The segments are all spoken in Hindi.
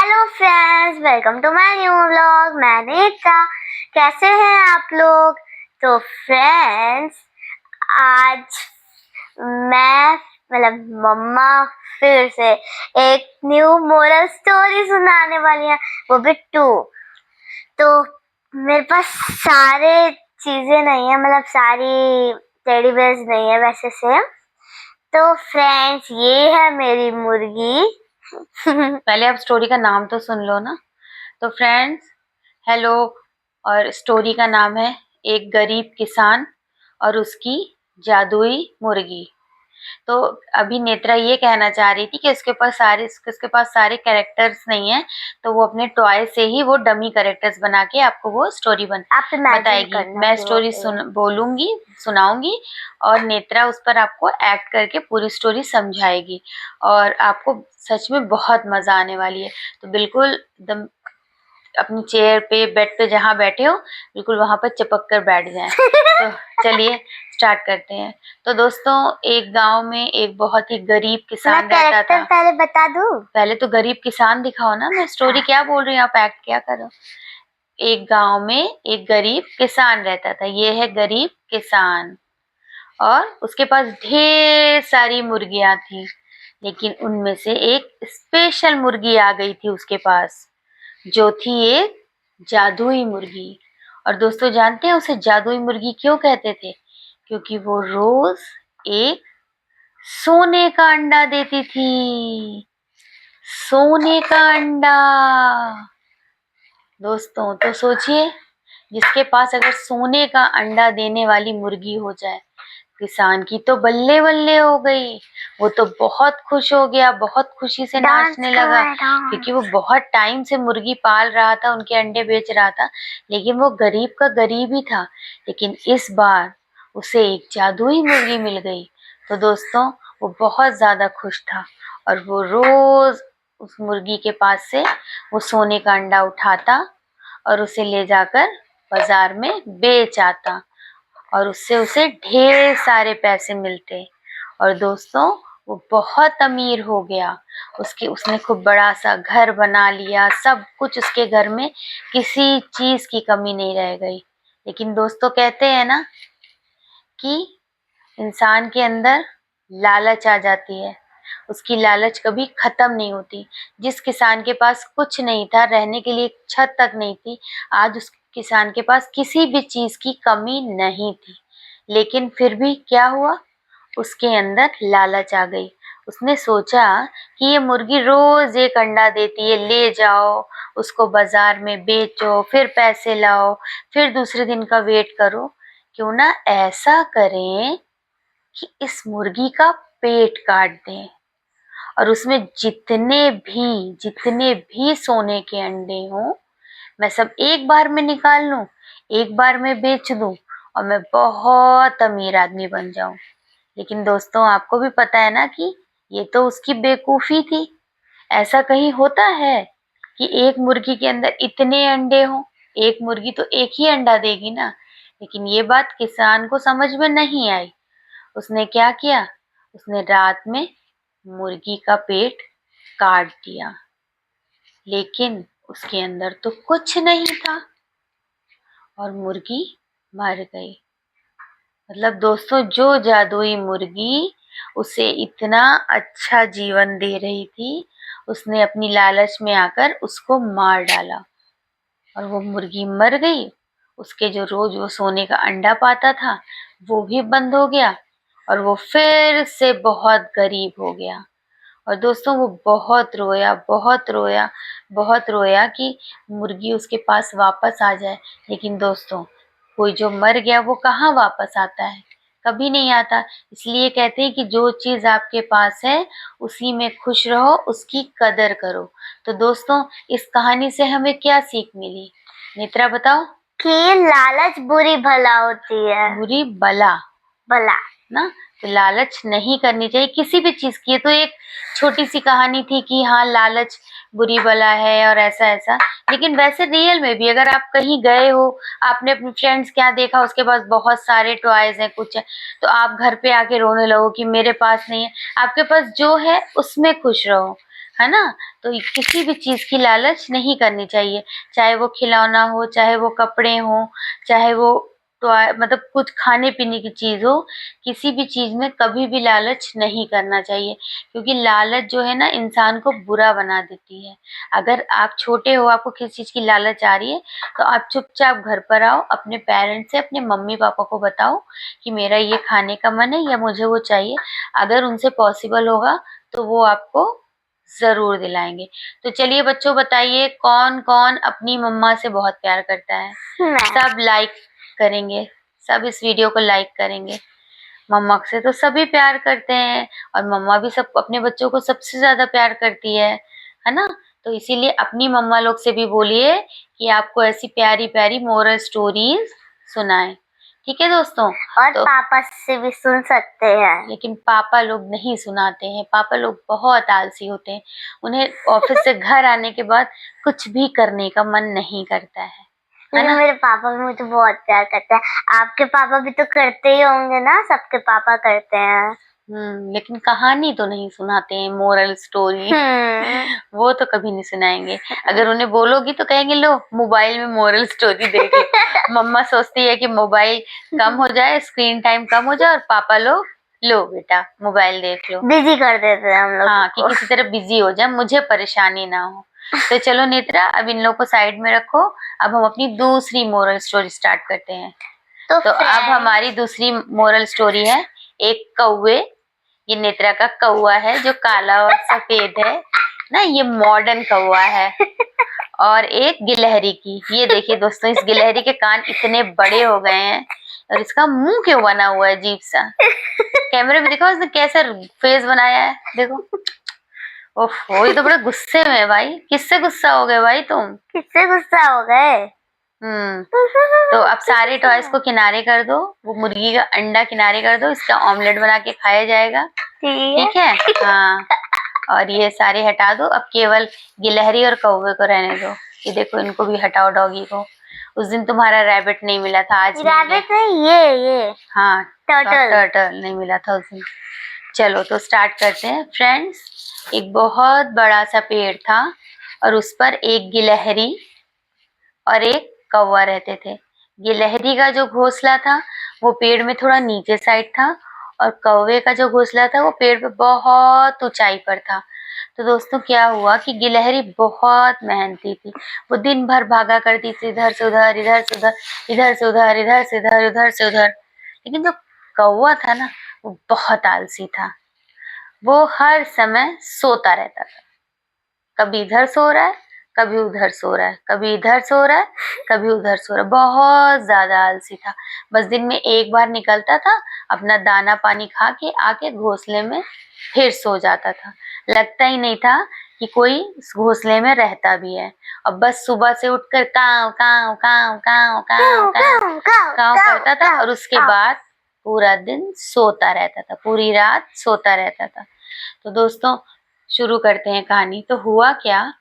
Hello friends, welcome to my new vlog. मैं नेत्रा। कैसे हैं आप लोग? तो फ्रेंड्स, आज मैं मम्मा फिर से एक न्यू मोरल स्टोरी सुनाने वाली है, वो भी टू। तो मेरे पास सारे चीजें नहीं है, सारी टेडी बेयर्स नहीं है वैसे से। तो फ्रेंड्स, ये है मेरी मुर्गी। पहले आप स्टोरी का नाम तो सुन लो ना। तो फ्रेंड्स, हेलो। और स्टोरी का नाम है एक गरीब किसान और उसकी जादुई मुर्गी। तो अभी नेत्रा ये कहना चाह रही थी कि उसके पास सारे कैरेक्टर्स नहीं है, तो वो अपने टॉय से ही वो डमी कैरेक्टर्स बना के आपको वो स्टोरी बताएगी। मैं स्टोरी सुनाऊंगी और नेत्रा उस पर आपको एक्ट करके पूरी स्टोरी समझाएगी और आपको सच में बहुत मजा आने वाली है। तो बिल्कुल एकदम अपनी चेयर पे, बेड पे जहाँ बैठे हो, बिल्कुल वहां पर चिपक कर बैठ जाएं। तो चलिए स्टार्ट करते हैं। तो दोस्तों, एक गांव में एक बहुत ही गरीब किसान रहता था। पहले बता दूं? पहले तो गरीब किसान दिखाओ ना, मैं स्टोरी क्या बोल रही हूँ, आप एक्ट क्या करो। एक गांव में एक गरीब किसान रहता था। ये है गरीब किसान और उसके पास ढेर सारी मुर्गियां थी, लेकिन उनमें से एक स्पेशल मुर्गी आ गई थी उसके पास, जो थी एक जादुई मुर्गी। और दोस्तों, जानते हैं उसे जादुई मुर्गी क्यों कहते थे? क्योंकि वो रोज एक सोने का अंडा देती थी। सोने का अंडा। दोस्तों, तो सोचिए, जिसके पास अगर सोने का अंडा देने वाली मुर्गी हो जाए, किसान की तो बल्ले बल्ले हो गई। वो तो बहुत खुश हो गया, बहुत खुशी से नाचने लगा, क्योंकि वो बहुत टाइम से मुर्गी पाल रहा था, उनके अंडे बेच रहा था, लेकिन वो गरीब का गरीब ही था। लेकिन इस बार उसे एक जादुई मुर्गी मिल गई। तो दोस्तों, वो बहुत ज्यादा खुश था और वो रोज उस मुर्गी के पास से वो सोने का अंडा उठाता और उसे ले जाकर बाजार में बेच आता और उससे उसे ढेर सारे पैसे मिलते। और दोस्तों, वो बहुत अमीर हो गया। उसने खूब बड़ा सा घर बना लिया, सब कुछ उसके घर में, किसी चीज की कमी नहीं रह गई। लेकिन दोस्तों, कहते हैं ना कि इंसान के अंदर लालच आ जाती है, उसकी लालच कभी खत्म नहीं होती। जिस किसान के पास कुछ नहीं था, रहने के लिए एक छत तक नहीं थी, आज उस किसान के पास किसी भी चीज की कमी नहीं थी। लेकिन फिर भी क्या हुआ, उसके अंदर लालच आ गई। उसने सोचा कि ये मुर्गी रोज एक अंडा देती है, ले जाओ उसको बाजार में बेचो, फिर पैसे लाओ, फिर दूसरे दिन का वेट करो। क्यों ना ऐसा करें कि इस मुर्गी का पेट काट दें और उसमें जितने भी सोने के अंडे हों, मैं सब एक बार में निकाल लूं, एक बार में बेच दूं और मैं बहुत अमीर आदमी बन जाऊं। लेकिन दोस्तों, आपको भी पता है ना कि ये तो उसकी बेवकूफी थी। ऐसा कहीं होता है कि एक मुर्गी के अंदर इतने अंडे हों? एक मुर्गी तो एक ही अंडा देगी ना। लेकिन ये बात किसान को समझ में नहीं आई। उसने क्या किया, उसने रात में मुर्गी का पेट काट दिया, लेकिन उसके अंदर तो कुछ नहीं था और मुर्गी मर गई। मतलब दोस्तों, जो जादुई मुर्गी उसे इतना अच्छा जीवन दे रही थी, उसने अपनी लालच में आकर उसको मार डाला और वो मुर्गी मर गई। उसके जो रोज वो सोने का अंडा पाता था, वो भी बंद हो गया और वो फिर से बहुत गरीब हो गया। और दोस्तों, वो बहुत रोया, बहुत रोया, बहुत रोया कि मुर्गी उसके पास वापस आ जाए। लेकिन दोस्तों, कोई जो मर गया वो कहाँ वापस आता है? कभी नहीं आता। इसलिए कहते हैं कि जो चीज आपके पास है उसी में खुश रहो, उसकी कदर करो। तो दोस्तों, इस कहानी से हमें क्या सीख मिली, नेत्रा बताओ? कि लालच बुरी भला होती है। बुरी बला भला ना, तो लालच नहीं करनी चाहिए किसी भी चीज की। ये तो एक छोटी सी कहानी थी कि हाँ, लालच बुरी बला है और ऐसा ऐसा। लेकिन वैसे रियल में भी अगर आप कहीं गए हो, आपने अपने फ्रेंड्स क्या देखा, उसके पास बहुत सारे टॉयज हैं, कुछ है, तो आप घर पे आके रोने लगो कि मेरे पास नहीं है। आपके पास जो है उसमें खुश रहो। है ना। तो किसी भी चीज की लालच नहीं करनी चाहिए, चाहे वो खिलौना हो, चाहे वो कपड़े हो, चाहे वो टॉय मतलब कुछ खाने पीने की चीज हो, किसी भी चीज में कभी भी लालच नहीं करना चाहिए, क्योंकि लालच जो है ना इंसान को बुरा बना देती है। अगर आप छोटे हो, आपको किसी चीज की लालच आ रही है, तो आप चुपचाप घर पर आओ, अपने पेरेंट्स से, अपने मम्मी पापा को बताओ कि मेरा ये खाने का मन है या मुझे वो चाहिए। अगर उनसे पॉसिबल होगा तो वो आपको जरूर दिलाएंगे। तो चलिए बच्चों, बताइए कौन कौन अपनी मम्मा से बहुत प्यार करता है। मैं सब लाइक करेंगे, सब इस वीडियो को लाइक करेंगे। मम्मा से तो सभी प्यार करते हैं, और मम्मा भी सब अपने बच्चों को सबसे ज्यादा प्यार करती है ना। तो इसीलिए अपनी मम्मा लोग से भी बोलिए कि आपको ऐसी प्यारी प्यारी मोरल स्टोरीज सुनाएं। ठीक है दोस्तों। और तो पापा से भी सुन सकते हैं। लेकिन पापा लोग नहीं सुनाते हैं, पापा लोग बहुत आलसी होते हैं, उन्हें ऑफिस से घर आने के बाद कुछ भी करने का मन नहीं करता है लेकिन ना। मेरे पापा भी मुझे बहुत प्यार करते हैं। आपके पापा भी तो करते ही होंगे ना, सबके पापा करते हैं। लेकिन कहानी तो नहीं सुनाते हैं, मोरल स्टोरी वो तो कभी नहीं सुनाएंगे। अगर उन्हें बोलोगी तो कहेंगे लो मोबाइल में मोरल स्टोरी देख लो। मम्मा सोचती है कि मोबाइल कम हो जाए, स्क्रीन टाइम कम हो जाए, और पापा लोग लो बेटा मोबाइल देख लो। बिजी कर देते हैं हम लोग हाँ, कि को। किसी तरह बिजी हो जाए, मुझे परेशानी ना हो। तो चलो नेत्रा, अब इन लोग को साइड में रखो, अब हम अपनी दूसरी मोरल स्टोरी स्टार्ट करते हैं। तो अब फ्रेंड्स, हमारी दूसरी मोरल स्टोरी है एक कौवे। ये नेत्रा का कौवा है जो काला और सफेद है ना, ये मॉडर्न कौवा है। और एक गिलहरी की, ये देखिए दोस्तों, इस गिलहरी के कान इतने बड़े हो गए हैं, और इसका मुंह क्यों बना हुआ है अजीब सा। कैमरे में देखो इसने कैसा फेस बनाया है, देखो। ओहो, ये तो बड़े गुस्से में है भाई। किससे गुस्सा हो गए भाई तुम? किससे गुस्सा हो गए? तो अब सारे टॉयज को किनारे कर दो, वो मुर्गी का अंडा किनारे कर दो, इसका ऑमलेट बना के खाया जाएगा। ठीक है। हाँ, और ये सारे हटा दो, अब केवल गिलहरी और कौवे को रहने दो। ये देखो, इनको भी हटाओ, डॉगी को। उस दिन तुम्हारा रैबिट नहीं मिला था, आज मिल गया। रैबिट नहीं, ये हाँ, टर्टल। टर्टल नहीं मिला था उस दिन। चलो तो स्टार्ट करते हैं फ्रेंड्स। एक बहुत बड़ा सा पेड़ था, और उस पर एक गिलहरी और एक कौवा रहते थे। गिलहरी का जो घोंसला था वो पेड़ में थोड़ा नीचे साइड था, और कौवे का जो घोंसला था वो पेड़ पे बहुत ऊंचाई पर था। तो दोस्तों क्या हुआ कि गिलहरी बहुत मेहनती थी, वो दिन भर भागा करती थी, इधर से उधर, इधर से उधर, इधर से उधर, इधर से इधर, उधर से उधर। लेकिन जो कौवा था ना, वो बहुत आलसी था, वो हर समय सोता रहता था। कभी इधर सो रहा है, कभी उधर सो रहा है, कभी इधर सो रहा है, कभी उधर सो रहा है, बहुत ज्यादा आलसी था। बस दिन में एक बार निकलता था, अपना दाना पानी खा के आके घोंसले में फिर सो जाता था। लगता ही नहीं था कि कोई इस घोंसले में रहता भी है। और बस सुबह से उठकर काव काव काव काव काव काव काव करता था, और उसके बाद पूरा दिन सोता रहता था, पूरी रात सोता रहता था। तो दोस्तों शुरू करते हैं कहानी। तो हुआ क्या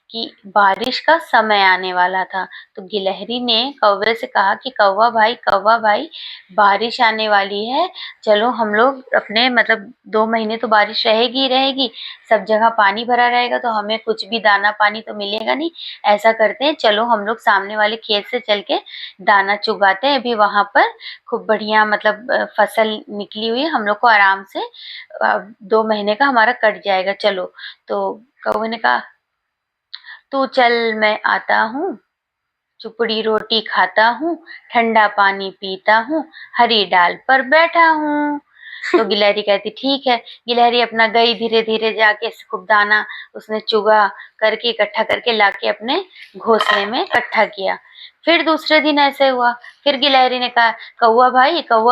कि बारिश का समय आने वाला था, तो गिलहरी ने कौवे से कहा कि कौवा भाई, बारिश आने वाली है, चलो हम लोग अपने मतलब 2 महीने तो बारिश रहेगी ही रहेगी, सब जगह पानी भरा रहेगा, तो हमें कुछ भी दाना पानी तो मिलेगा नहीं। ऐसा करते हैं, चलो हम लोग सामने वाले खेत से चल के दाना चुगाते हैं, अभी वहां पर खूब बढ़िया मतलब फसल निकली हुई है, हम लोग को आराम से 2 महीने का हमारा कट जाएगा, चलो। तो कौवे ने कहा, तू चल मैं आता हूँ, चुपड़ी रोटी खाता हूँ, ठंडा पानी पीता हूँ, हरी डाल पर बैठा हूँ। तो गिलहरी कहती ठीक है। गिलहरी अपना गई, धीरे धीरे जाके खूब दाना उसने चुगा करके इकट्ठा करके लाके अपने घोंसले में इकट्ठा किया। फिर दूसरे दिन ऐसे हुआ, फिर गिलहरी ने कहा, कौवा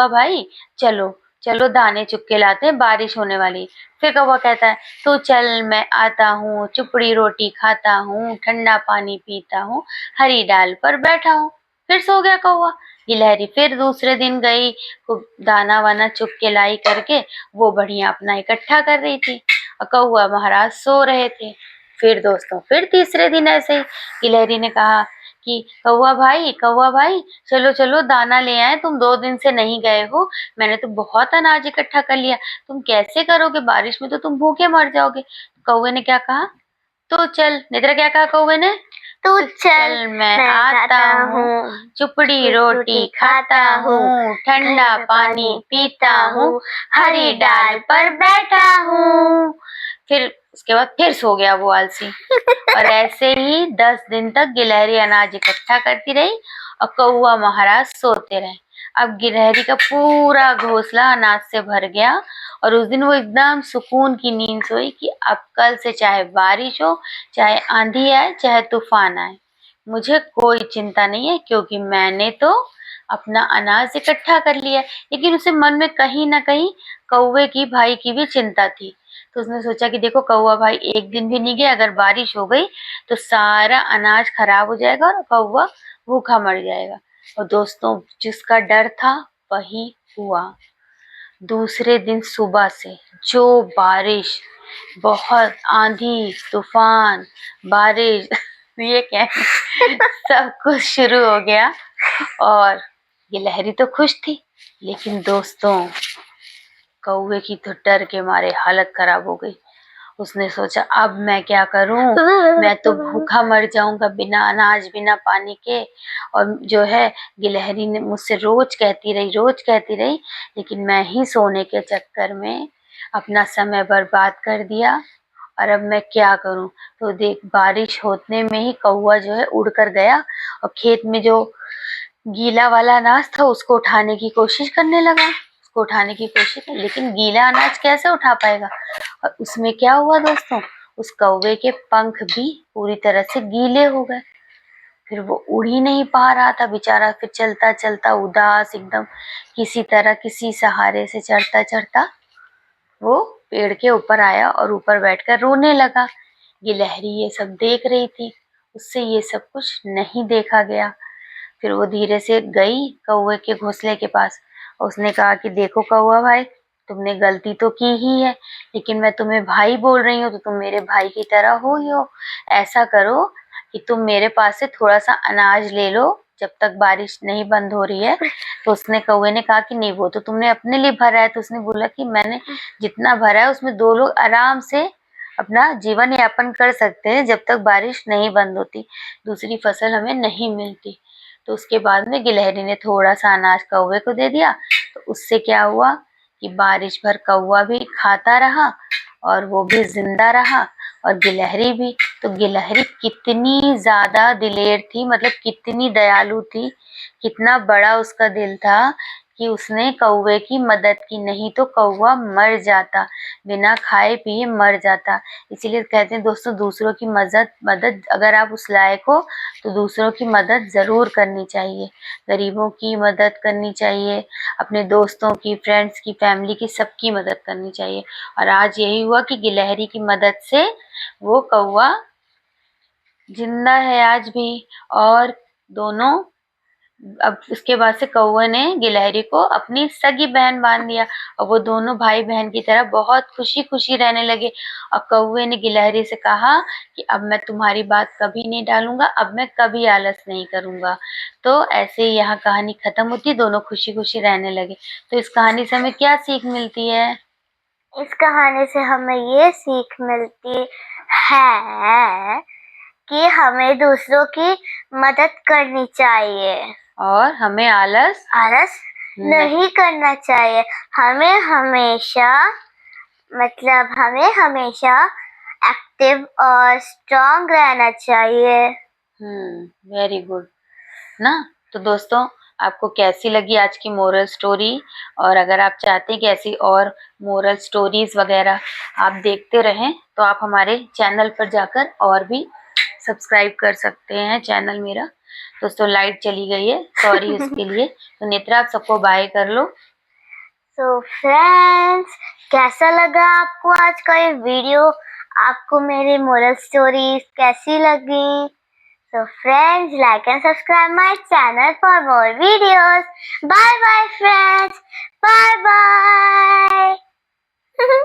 भाई चलो चलो दाने चुग के लाते हैं, बारिश होने वाली। फिर कौवा कहता है, तो चल मैं आता हूँ, चुपड़ी रोटी खाता हूँ, ठंडा पानी पीता हूँ, हरी डाल पर बैठा हूँ। फिर सो गया कौवा। गिलहरी फिर दूसरे दिन गई, खूब दाना वाना चुग के लाई करके वो बढ़िया अपना इकट्ठा कर रही थी, और कौवा महाराज सो रहे थे। फिर दोस्तों फिर तीसरे दिन ऐसे ही गिलहरी ने कहा कि कौवा भाई चलो चलो दाना ले आए, तुम 2 दिन से नहीं गए हो, मैंने तो बहुत अनाज इकट्ठा कर लिया, तुम कैसे करोगे, बारिश में तो तुम भूखे मर जाओगे। कौवे ने क्या कहा, तो चल, नेत्रा क्या कहा कौवे ने, तू तो चल मैं आता हूँ, चुपड़ी रोटी खाता हूँ, ठंडा पानी पीता हूँ, हरी डाल पर बैठा हूँ। फिर उसके बाद फिर सो गया वो आलसी। और ऐसे ही 10 दिन तक गिलहरी अनाज इकट्ठा करती रही और कौवा महाराज सोते रहे। अब गिलहरी का पूरा घोंसला अनाज से भर गया और उस दिन वो एकदम सुकून की नींद सोई कि अब कल से चाहे बारिश हो, चाहे आंधी आए, चाहे तूफान आए, मुझे कोई चिंता नहीं है, क्योंकि मैंने तो अपना अनाज इकट्ठा कर लिया। लेकिन उसे मन में कहीं ना कहीं कौवे की भाई की भी चिंता थी। तो उसने सोचा कि देखो कौवा भाई एक दिन भी नहीं गया, अगर बारिश हो गई तो सारा अनाज खराब हो जाएगा और कौवा भूखा मर जाएगा। और दोस्तों, जिसका डर था वही हुआ। दूसरे दिन सुबह से जो बारिश, बहुत आंधी तूफान, बारिश ये क्या सब कुछ शुरू हो गया। और गिलहरी तो खुश थी, लेकिन दोस्तों कौवे की तो डर के मारे हालत खराब हो गई। उसने सोचा अब मैं क्या करूं, मैं तो भूखा मर जाऊंगा बिना अनाज बिना पानी के। और जो है गिलहरी ने मुझसे रोज कहती रही, लेकिन मैं ही सोने के चक्कर में अपना समय बर्बाद कर दिया। और अब मैं क्या करूं। तो देख, बारिश होने में ही कौवा जो है उड़कर गया और खेत में जो गीला वाला अनाज था उसको उठाने की कोशिश करने लगा। लेकिन गीला अनाज कैसे उठा पाएगा। और उसमें क्या हुआ दोस्तों, उस कौवे के पंख भी पूरी तरह से गीले हो गए। फिर वो उड़ ही नहीं पा रहा था बेचारा। फिर चलता चलता उदास एकदम किसी तरह किसी सहारे से चढ़ता चढ़ता वो पेड़ के ऊपर आया और ऊपर बैठकर रोने लगा। गिलहरी ये सब देख रही थी, उससे ये सब कुछ नहीं देखा गया। फिर वो धीरे से गई कौवे के घोंसले के पास। उसने कहा कि देखो कौवा भाई, तुमने गलती तो की ही है, लेकिन मैं तुम्हें भाई बोल रही हूँ तो तुम मेरे भाई की तरह हो ही हो। ऐसा करो कि तुम मेरे पास से थोड़ा सा अनाज ले लो जब तक बारिश नहीं बंद हो रही है। तो उसने कौवे ने कहा कि नहीं, वो तो तुमने अपने लिए भरा है। तो उसने बोला कि मैंने जितना भरा है उसमें 2 लोग आराम से अपना जीवन यापन कर सकते हैं जब तक बारिश नहीं बंद होती, दूसरी फसल हमें नहीं मिलती। तो उसके बाद में गिलहरी ने थोड़ा सा अनाज कौवे को दे दिया। तो उससे क्या हुआ कि बारिश भर कौवा भी खाता रहा और वो भी जिंदा रहा और गिलहरी भी। तो गिलहरी कितनी ज्यादा दिलेर थी, मतलब कितनी दयालु थी, कितना बड़ा उसका दिल था कि उसने कौवे की मदद की। नहीं तो कौवा मर जाता, बिना खाए पिए मर जाता। इसीलिए कहते हैं दोस्तों, दूसरों की मदद अगर आप उस लायक हो तो दूसरों की मदद जरूर करनी चाहिए। गरीबों की मदद करनी चाहिए, अपने दोस्तों की, फ्रेंड्स की, फैमिली की, सबकी मदद करनी चाहिए। और आज यही हुआ कि गिलहरी की मदद से वो कौवा जिंदा है आज भी। और दोनों, अब उसके बाद से कौवे ने गिलहरी को अपनी सगी बहन मान लिया और वो दोनों भाई बहन की तरह बहुत खुशी खुशी रहने लगे। और कौवे ने गिलहरी से कहा कि अब मैं तुम्हारी बात कभी नहीं टालूंगा, अब मैं कभी आलस नहीं करूंगा। तो ऐसे ही यहाँ कहानी खत्म होती, दोनों खुशी खुशी रहने लगे। तो इस कहानी से हमें क्या सीख मिलती है? इस कहानी से हमें ये सीख मिलती है कि हमें दूसरों की मदद करनी चाहिए और हमें आलस आलस नहीं करना चाहिए। हमें हमेशा एक्टिव और स्ट्रांग रहना चाहिए। वेरी गुड ना। तो दोस्तों, आपको कैसी लगी आज की मोरल स्टोरी? और अगर आप चाहते हैं कि ऐसी और मोरल स्टोरीज वगैरह आप देखते रहें तो आप हमारे चैनल पर जाकर और भी सब्सक्राइब कर सकते हैं। चैनल मेरा दोस्तों, लाइट चली गई है, सॉरी उसके लिए। तो नेत्रा, आप सबको बाय कर लो। तो फ्रेंड्स, कैसा लगा आपको आज का ये वीडियो? आपको मेरी मोरल स्टोरीज कैसी लगी? So friends, like and subscribe my channel for more videos. Bye bye friends. Bye bye.